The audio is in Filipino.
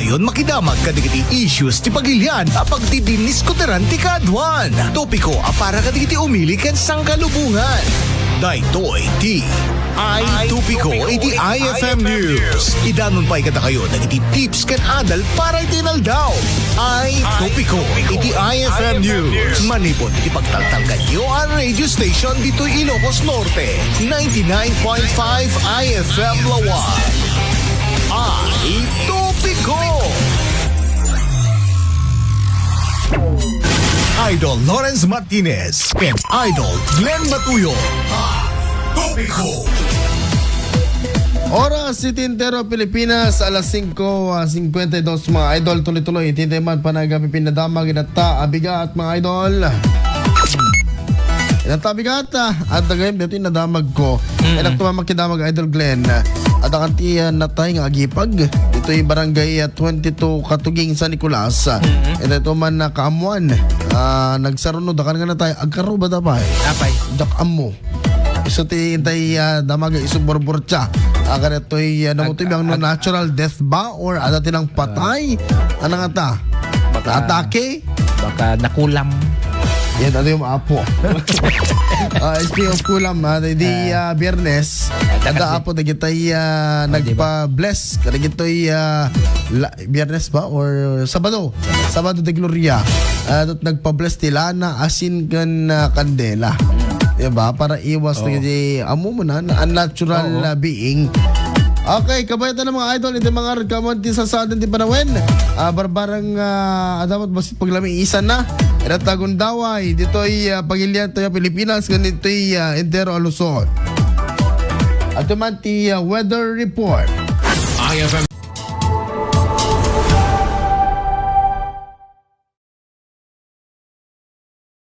Dayon makidamag kadigiti issues ti pagilian a pagdidiniskuteran ti kadwan. Topiko a para kadigiti umili ken sangkalubungan. Daytoy ti Topiko iti IFM News. Idanon pa ikata kayo dagiti tips ken adal para itinaldaw. Topiko iti IFM News. Manipod iti pagtaltal kanyo ang radio station dito Ilocos Norte. 99.5 IFM Lawan. Topiko. Idol Lawrence Martinez and Idol Glenn Matuyo. Topiko. Oras si Tintero Pilipinas alas 5:52 mga idol, tuloy-tuloy tinteman panagapi pinadamag inata abiga at mga idol. Inata abiga at dagayem dito nadamag ko. Enak tumamag kidamag idol Glenn. At ang kantiyan na tayo nga agipag dito yung barangay 22 Katuging San Nicolas. Ito man na kaamuan. Nagsarunod dakan nga na tayo agkaro ba dapat? Apay. Dakamo. Iso ti intay damaga isumborborcha. Agar ito'y namutoy bang natural death ba? Or ada tinang patay? Ano nga ta? Atake? Baka nakulam. Yan, ano yung apo? Speaking of kulam, di Biyernes, kada apo na kita'y nagpa-bless. Kada kita'y Biyernes ba? Or Sabado? Sabado de Gloria. Nagpa-bless tila na asin kan kandela. Diba? Para iwas na kasi amo mo na unnatural being. Okay, kabayan ng mga idol, ito mga rekamonti sa saatin di panawin. Barbarang dapat basit paglaming isan na. Iratagon daway, dito'y pagilian tayo Pilipinas, ganito'y entero Luzon. At naman ti weather report. IFM